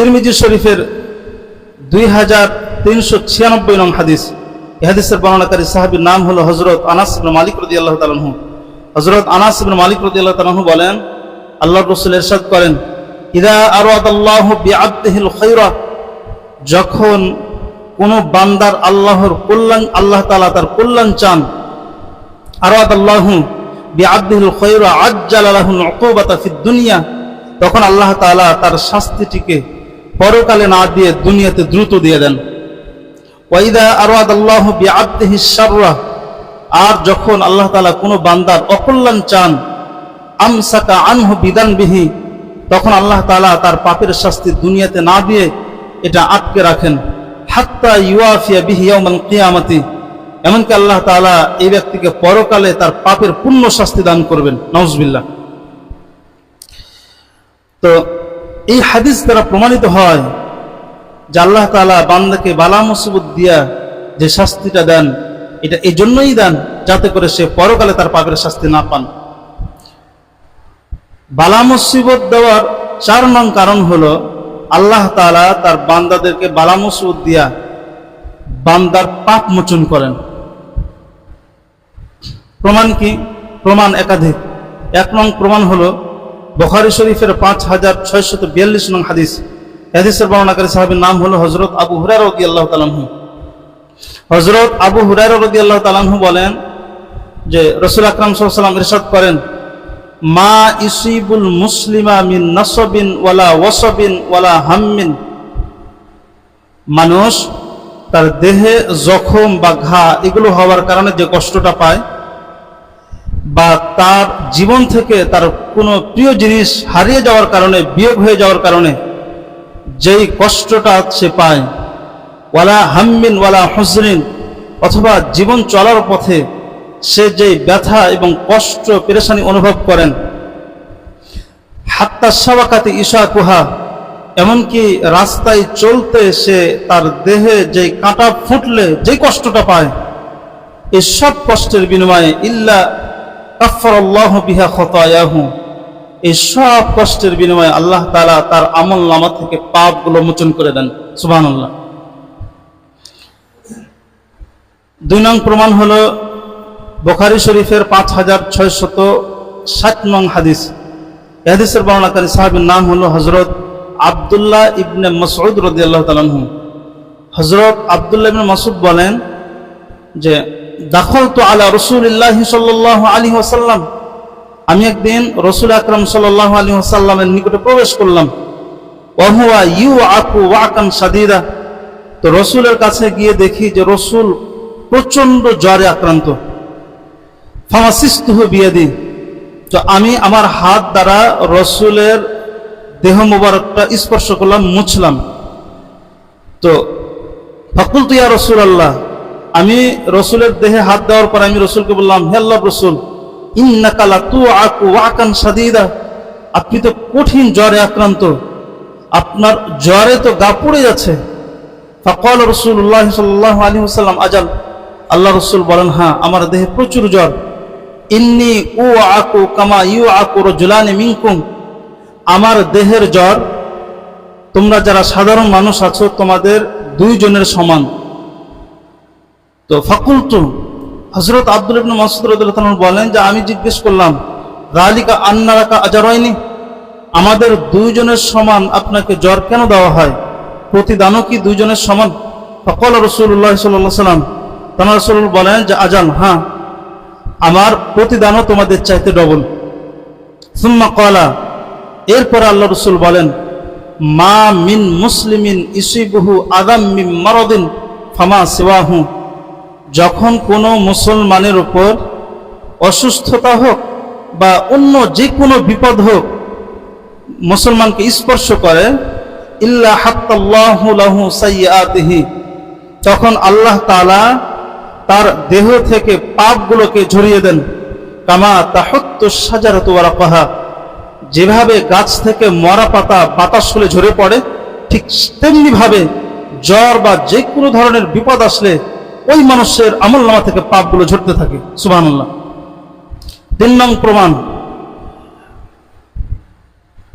তিরমিজি শরীফের 2396 নং হাদিস। এই হাদিসের বর্ণনাকারী সাহাবীর নাম হলো হযরত আনাস ইবনে মালিক রাদিয়াল্লাহু তাআলা আনহু। হযরত আনাস ইবনে মালিক রাদিয়াল্লাহু তাআলা আনহু বলেন, আল্লাহর রাসূল ইরশাদ করেন, ইযা আরাদাল্লাহু বিআবদিহিল খায়রা, যখন কোন বান্দার আল্লাহর কল্যাণ, আল্লাহ তাআলা তার কল্যাণ চান, আরাদাল্লাহু বিআবদিহিল খায়রা আজ্জালা লাহুল উকুবাতা ফিদ দুনিয়া, তখন আল্লাহ তাআলা তার শাস্তিটিকে পরকালে না দিয়ে দুনিয়াতে দ্রুত দিয়ে দেন। ওয়াইদা আরাদাল্লাহু বিআবদিহিশ শাররা, আর যখন আল্লাহ তাআলা কোনো বান্দার অকল্যাণ চান, আমসাকা আনহু বিদানবিহি, তখন আল্লাহ তাআলা তার পাপের শাস্তি দুনিয়াতে না দিয়ে এটা আটকে রাখেন। হাত্তা ইউআফিয়া বিহি ইয়াউমাল কিয়ামাতি, এমনকি আল্লাহ তাআলা এই ব্যক্তিকে পরকালে তার পাপের পূর্ণ শাস্তি দান করবেন। নাউজুবিল্লাহ। তো এই হাদিস দ্বারা প্রমাণিত হয় যে আল্লাহ তাআলা বান্দাকে বালা মুসিবত দিয়া যে শাস্তিটা দেন, এটা এই জন্যই দেন যাতে করে সে পরকালে তার পাপের শাস্তি না পান। বালা মুসিবত দেওয়ার 4 নং কারণ হলো আল্লাহ তাআলা তার বান্দাদেরকে বালা মুসিবত দিয়া বান্দার পাপ মোচন করেন। প্রমাণ কি? প্রমাণ একাধিক। 1 নং প্রমাণ হলো বুখারী শরীফের 5642 নং হাদিস। হাদিসের বর্ণনাকারী সাহাবীর নাম হলো হযরত আবু হুরায়রা রাদিয়াল্লাহু তাআলা আনহু। হযরত আবু হুরায়রা রাদিয়াল্লাহু তাআলা আনহু বলেন যে রাসূল আকরাম সাল্লাল্লাহু আলাইহি ওয়াসাল্লাম ইরশাদ করেন, মা ইসিবুল মুসলিমা মিন নাসবিন ওয়ালা ওয়াসাবিন ওয়ালা হাম্মিন, মানুষ তার দেহে জখম বা ঘা এগুলো হওয়ার কারণে যে কষ্টটা পায়, বা তার জীবন থেকে তার কোনো প্রিয় জিনিস হারিয়ে যাওয়ার কারণে, বিয়োগ হয়ে যাওয়ার কারণে যেই কষ্টটা সে পায়, ওয়ালা হাম্মিন ওয়ালা হুজরিন, অথবা জীবন চলার পথে সে যেই ব্যথা এবং কষ্ট পেরেশানি অনুভব করেন, হাত্তা শাওকাতি ইশাকুহা, এমনকি রাস্তায় চলতে সে তার দেহে যেই কাঁটা ফুটলে যেই কষ্টটা পায়, এই সব কষ্টের বিনিময়ে ইল্লা কাফফারাল্লাহু বিহা খতায়াহু, এই সব কষ্টের বিনিময়ে আল্লাহ তাআলা তার আমলনামা থেকে পাপগুলো মোচন করে দেন। সুবহানাল্লাহ। 2 নং প্রমাণ হলো বুখারী শরীফের 5660 নং হাদিস। এই হাদিসের বর্ণনাকারী সাহাবীর নাম হলো হযরত আব্দুল্লাহ ইবনে মাসউদ রাদিয়াল্লাহু তাআলা আনহু। হযরত আব্দুল্লাহ ইবনে মাসউদ বলেন যে দাখালতু আলা রাসূলিল্লাহি সাল্লাল্লাহু আলাইহি ওয়াসাল্লাম, আমি একদিন রাসূল আকরাম সাল্লাল্লাহু আলাইহি ওয়াসাল্লামের নিকটে প্রবেশ করলাম। ওয়া হুয়া ইউআকু ওয়াকান শাদীদা, তো রাসূলের কাছে গিয়ে দেখি যে রাসূল প্রচন্ড জ্বরে আক্রান্ত। ফামাসিসতুহু বিয়াদি, তো আমি আমার হাত দ্বারা রাসূলের দেহ মুবারকটা স্পর্শ করলাম, মুছলাম। তো ফাকুলতু ইয়া রাসূলুল্লাহ, আমি রাসূলের দেহে হাত দেওয়ার পর আমি রাসূলকে বললাম, হে আল্লাহর রাসূল, ইন্নাকা লাতুআকু ওয়াকান শাদীদা, আপনি তো কঠিন জ্বরে আক্রান্ত, আপনার জ্বরে তো গা পুড়ে যাচ্ছে। ফাকাল রাসূলুল্লাহ সাল্লাল্লাহু আলাইহি ওয়াসাল্লাম আজাল, আল্লাহ রাসূল বলেন, হ্যাঁ আমার দেহে প্রচুর জ্বর। ইন্নী উআকু কামা ইউআকু রাজুলানি মিনকুম, আমার দেহের জ্বর তোমরা যারা সাধারণ মানুষ আছো তোমাদের 2 জনের সমান। তো ফাকুলতু, হযরত আব্দুল্লাহ ইবনে মাসউদ রাদিয়াল্লাহু আনহু বলেন যে আমি জিজ্ঞেস করলাম, যালিকা আন্নারাকা আজরাইনি, আমাদের 2 জনের সমান আপনাকে জ্বর কেন দেওয়া হয়? প্রতিদানও কি 2 জনের সমান? ফাকাল রাসূলুল্লাহ সাল্লাল্লাহু আলাইহি ওয়াসাল্লাম, তারা রাসূল বলেন যে আজাল, হ্যাঁ আমার প্রতিদানও তোমাদের চাইতে ডবল। সুম্মা ক্বালা, এরপর আল্লাহ রাসূল বলেন, মা মিন মুসলিমিন ইসিবুহু আযাম মিন মারাদিন ফামা সিওয়াহু, যখন কোনো মুসলমানের উপর অসুস্থতা হোক বা অন্য যে কোনো বিপদ হোক মুসলমানকে স্পর্শ করে, ইল্লা হাত্তাল্লাহু লাহু সাইয়্যাতিহি, তখন আল্লাহ তাআলা তার দেহ থেকে পাপগুলোকে ঝরিয়ে দেন। কামা তাহুত্তু শাজারাতু ওয়ারাকাহা, যেভাবে গাছ থেকে মরা পাতা বাতাস হলে ঝরে পড়ে, ঠিক তেমনি ভাবে জ্বর বা যে কোনো ধরনের বিপদ আসলে ওই মানুষের আমলনামা থেকে পাপগুলো ঝরতে থাকে। সুবহানাল্লাহ। 3 নং প্রমাণ,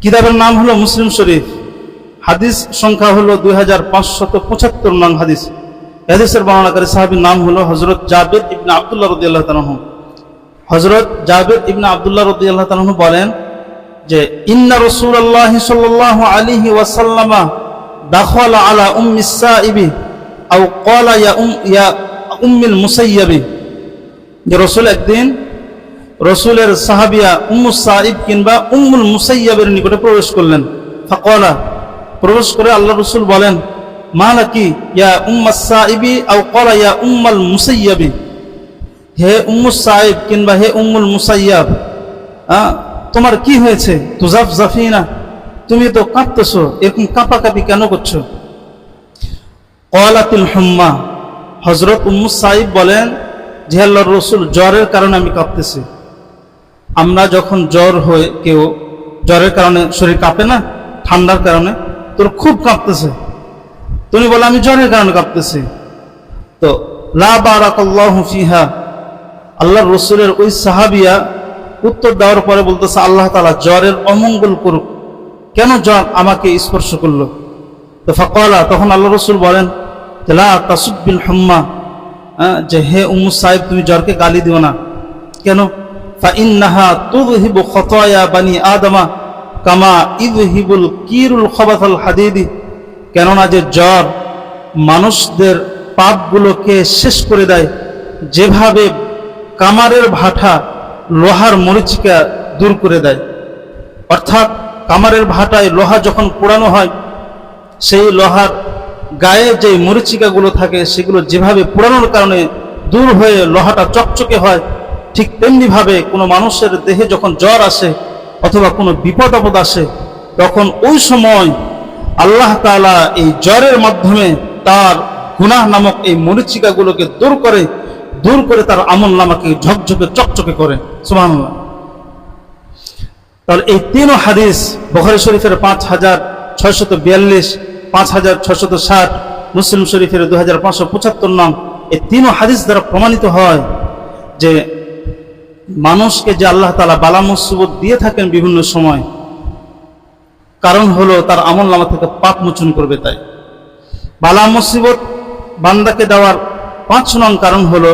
কিতাবের নাম হলো মুসলিম শরীফ, হাদিস সংখ্যা হলো 2575 নং হাদিস। হাদিসের বর্ণনাকারী সাহাবীর নাম হলো হযরত জাবির ইবনে আব্দুল্লাহ রাদিয়াল্লাহু তাআলা। হযরত জাবির ইবনে আব্দুল্লাহ রাদিয়াল্লাহু তাআলা বলেন যে ইন্না রাসূলুল্লাহ সাল্লাল্লাহু আলাইহি ওয়াসাল্লাম দাখালা আলা উম্মি সাইবি আও ক্বালা ইয়া উম্মুল মুসাইয়্যিব, যে রাসূল একদিন রাসূলের সাহাবিয়া উম্মু সাইব কিংবা উম্মুল মুসাইয়্যিবের নিকটে প্রবেশ করলেন। ফাকালা, প্রবেশ করে আল্লাহ রাসূল বলেন, মালাকি ইয়া উম্মাস সাইবি আও ক্বালা ইয়া উম্মুল মুসাইয়্যিব, হে উম্মু সাইব কিংবা হে উম্মুল মুসাইয়্যিব, তোমার কি হয়েছে? তুজাফজাফিনা, তুমি তো কাঁপতেছো, এরকম কাঁপাকাঁপি কেন করছো? ক্বালাতিল হুম্মা, হযরত উম্মু সাইব বলেন যে আল্লাহর রাসূল, জ্বরের কারণে আমি কাঁপতেছি। আমরা যখন জ্বর হয়, কেউ জ্বরের কারণে শরীর কাঁপে না, ঠান্ডার কারণে, তোর খুব কাঁপতেছে। তুমি বলে আমি জ্বরের কারণে কাঁপতেছি। তো লা বারাকাল্লাহু ফিহা, আল্লাহর রাসূলের ওই সাহাবিয়া উত্তর দেওয়ার পরে বলতেছে, আল্লাহ তাআলা জ্বরের অমঙ্গল করুক, কেন জ্বর আমাকে স্পর্শ করলো? তো ফাকালা, তখন আল্লাহ রাসূল বলেন, লা তাসুব্বিল হুম্মা, যে হে উম্মু সাইব, তুমি জ্বরকে গালি দিও না। কেন? ফাইন্নাহা তুযহিবু খতায়া বানি আদমা কামা ইযহিবুল কিরুল খবাথাল হাদিদি, কেননা যে জ্বর মানুষদের পাপগুলোকে শেষ করে দেয়, যেভাবে কামারের ভাটা লোহার মরিচিকা দূর করে দেয়। অর্থাৎ কামারের ভাটায় লোহা যখন পোড়ানো হয়, সেই লোহার গায়ে যে মরিচিকাগুলো থাকে সেগুলো যেভাবে পোড়ানোর কারণে দূর হয়ে লোহাটা চকচকে হয়, ঠিক তেমনিভাবে কোনো মানুষের দেহে যখন জ্বর আসে অথবা কোনো বিপদ আপদ আসে, তখন ওই সময় আল্লাহ তাআলা এই জ্বরের মাধ্যমে তার গুনাহ নামক এই মরিচিকাগুলোকে দূর করে তার আমল নামাকে ঝকঝকে চকচকে করে। সুবহানাল্লাহ। তাহলে এই তিন হাদিস বুখারী শরীফের 5642, 5660, মুসলিম শরীফের 2575 নং, এই তিন হাদিস দ্বারা প্রমাণিত হয় যে মানুষকে যে আল্লাহ তাআলা বালা মুসিবত দিয়ে থাকেন বিভিন্ন সময়, কারণ হলো তার আমল নামা থেকে পাপ মোচন করবে। তাই বালা মুসিবত বান্দাকে দেওয়ার 5 নং কারণ হলো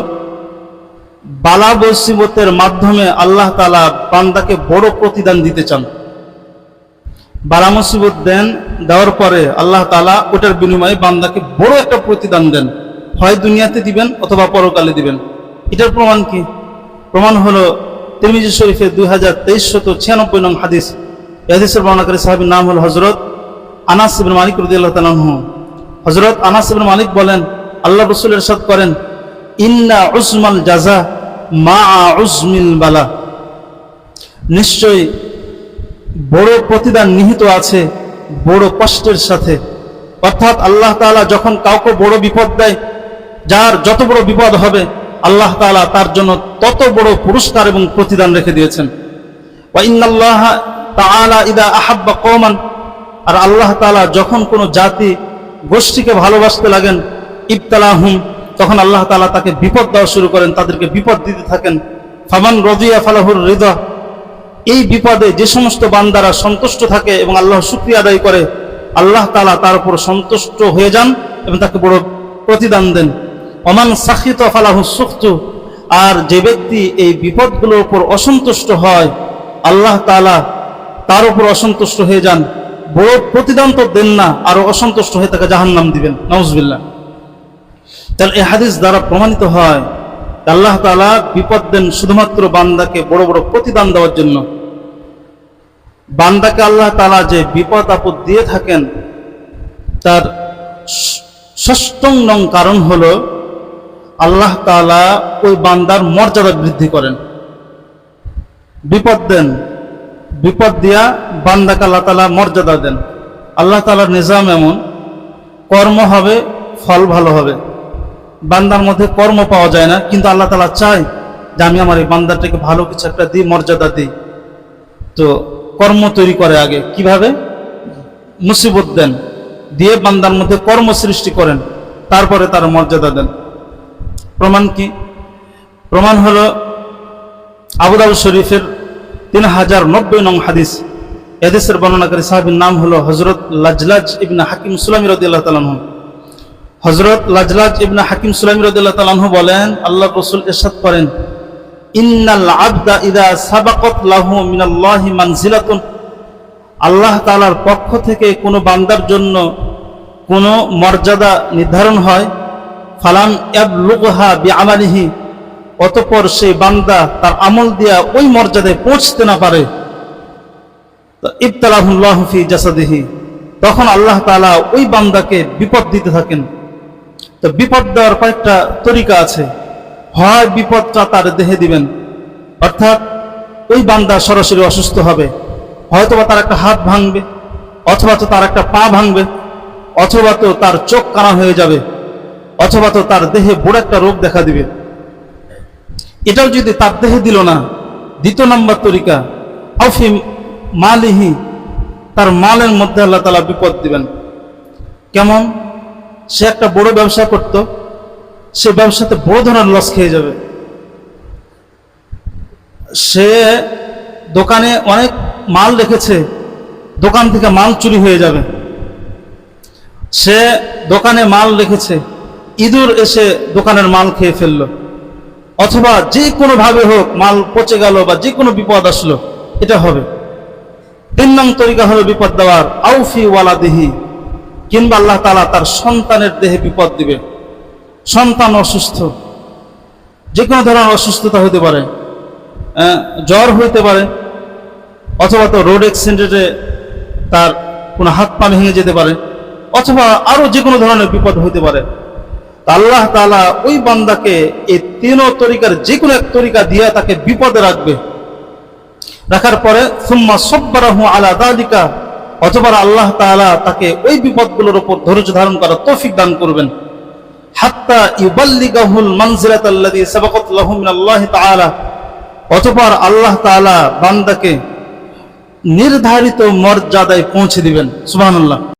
বালা মুসিবতের মাধ্যমে আল্লাহ তাআলা বান্দাকে বড় প্রতিদান দিতে চান। বালা মুসিবত দেওয়ার পরে আল্লাহ তাআলা ওটার বিনিময়ে বান্দাকে বড় একটা প্রতিদান দেন, হয় দুনিয়াতে দিবেন অথবা পরকালে দিবেন। এটার প্রমাণ কি? প্রমাণ হলো তিরমিজি শরীফের 2396 নং হাদিস। এই হাদিসের বর্ণনাকারী সাহাবীর নাম হলো হযরত আনাস ইবনে মালিক রাদিয়াল্লাহু তাআলা আনহু। হযরত আনাস ইবনে মালিক বলেন, আল্লাহ রাসূল ইরশাদ করেন, ইন্না উজমাল জাযা মা উজমিল বালা, নিশ্চয়ই বড় প্রতিদান নিহিত আছে বড় কষ্টের সাথে। অর্থাৎ আল্লাহ তাআলা যখন কাউকে বড় বিপদ দেয়, যার যত বড় বিপদ হবে আল্লাহ তাআলা তার জন্য তত বড় পুরস্কার এবং প্রতিদান রেখে দিয়েছেন। ওয়া ইন্নাল্লাহা তাআলা ইদা আহাব্বা কওমান, আর আল্লাহ তাআলা যখন কোনো জাতি গোষ্ঠীকে ভালোবাসতে লাগেন, ইবতালাহুম, তখন আল্লাহ তাআলা তাকে বিপদ দেওয়া শুরু করেন, তাদেরকে বিপদ দিতে থাকেন। ফামান রাদিয়া ফালাহুর রিদা, এই বিপদে যে সমস্ত বান্দারা সন্তুষ্ট থাকে এবং আল্লাহর শুকরিয়া আদায় করে, আল্লাহ তাআলা তার উপর সন্তুষ্ট হয়ে যান এবং তাকে বড় প্রতিদান দেন। ওমান সাখিতা ফালাহুস সুখতু, আর যে ব্যক্তি এই বিপদগুলোর উপর অসন্তুষ্ট হয়, আল্লাহ তাআলা তার উপর অসন্তুষ্ট হয়ে যান, বড় প্রতিদান তো দেন না, আরো অসন্তুষ্ট হয়ে তাকে জাহান্নাম দিবেন। নাউজুবিল্লাহ। তাহলে এই হাদিস দ্বারা প্রমাণিত হয় আল্লাহ তাআলা বিপদ দেন শুধুমাত্র বান্দাকে বড় বড় প্রতিদান দেওয়ার জন্য। বান্দাকে আল্লাহ তাআলা যে বিপদ আপদ দিয়ে থাকেন, তার 6 নং কারণ হলো আল্লাহ তাআলা ওই বান্দার মর্যাদা বৃদ্ধি করেন। বিপদ দেন, বিপদ দিয়া বান্দাকে আল্লাহ তাআলা মর্যাদা দেন। আল্লাহ তাআলার নিজাম এমন, কর্ম হবে, ফল ভালো হবে। বান্দার মধ্যে কর্ম পাওয়া যায় না, কিন্তু আল্লাহ তাআলা চায় যে আমি আমার এই বান্দাটাকে ভালো কিছু একটা দিই, মর্যাদা দিই। তো কর্ম তৈরি করে আগে, কিভাবে? মুসিবত দেন, দিয়ে বান্দার মধ্যে কর্ম সৃষ্টি করেন, তারপরে তার মর্যাদা দেন। প্রমাণ কি? প্রমাণ হলো আবু দাউদ শরীফের 3090 নং হাদিস। হাদিসের বর্ণনাকারী সাহাবীর নাম হলো হযরত লাজলাজ ইবনে হাকিম সুলামি রাদিয়াল্লাহু তাআলা আনহু। হযরত লাজলাজ ইবনে হাকিম সুলামি রাদিয়াল্লাহু তাআলা আনহু বলেন, আল্লাহর রাসূল ইরশাদ করেন, ইন্নাল আবদা ইযা সাবাকাত লাহু মিনাল্লাহি মানজিলাতুন, আল্লাহ তাআলার পক্ষ থেকে কোনো বান্দার জন্য কোনো মর্যাদা নির্ধারণ হয়, ফালাম ইয়াবলুগহা বিআমালিহি, অতঃপর সেই বান্দা তার আমল দিয়া ওই মর্যাদায় পৌঁছতে না পারে, ইবতালাহুল্লাহু ফি জাসাদিহি, তখন আল্লাহ তাআলা ওই বান্দাকে বিপদ দিতে থাকেন। তো বিপদ দেওয়ার কয়েকটা তরিকা আছে। হয় বিপদটা তার দেহে দিবেন, অর্থাৎ ওই বান্দা সরাসরি অসুস্থ হবে, হয়তোবা তার একটা হাত ভাঙবে, অথবা তো তার একটা পা ভাঙবে, অথবা তো তার চোখ কানা হয়ে যাবে, অথবা তো তার দেহে বড় একটা রোগ দেখা দিবে। এটাও যদি তার দেহে দিল না, দ্বিতীয় নম্বর তরিকা, আউফি মালিহি, তার মালের মধ্যে আল্লাহ তাআলা বিপদ দিবেন। কেমন? সে একটা বড় ব্যবসা করত, সে ব্যবসাতে বড় ধরনের লস খেয়ে যাবে। সে দোকানে অনেক মাল রেখেছে, দোকান থেকে মাল চুরি হয়ে যাবে। সে দোকানে মাল রেখেছে, ইঁদুর এসে দোকানের মাল খেয়ে ফেললো, অথবা যে কোনো ভাবে হোক মাল পচে গেল বা যে কোনো বিপদ আসলো, এটা হবে। 3 নং তরিকা হলো বিপদ দেওয়ার, আউফি ওয়ালাদিহি, কিংবা আল্লাহ তাআলা তার সন্তানের দেহে বিপদ দিবে। সন্তান অসুস্থ, যে কোনো ধরনের অসুস্থতা হতে পারে, জ্বর হইতে পারে, অথবা তো রোড অ্যাক্সিডেন্টে তার কোনো হাত পা ভেঙে যেতে পারে, অথবা আরো যে কোনো ধরনের বিপদ হইতে পারে। আল্লাহ তাআলা ওই বান্দাকে এই 3 তরিকার যে কোনো এক তরিকা দিয়ে তাকে বিপদে রাখবে। রাখার পরে সুম্মা সাব্বারাহু আলা যালিকা, অথবা আল্লাহ তাআলা তাকে ওই বিপদগুলোর উপর ধৈর্য ধারণ করার তৌফিক দান করবেন। হাত্তা ইউবাল্লিগাহুল মানজিলাতাল্লাযী সাবাকাত লাহু মিনাল্লাহি তাআলা, অতঃপর আল্লাহ তাআলা বান্দাকে নির্ধারিত মর্যাদায় পৌঁছে দিবেন। সুবহানাল্লাহ।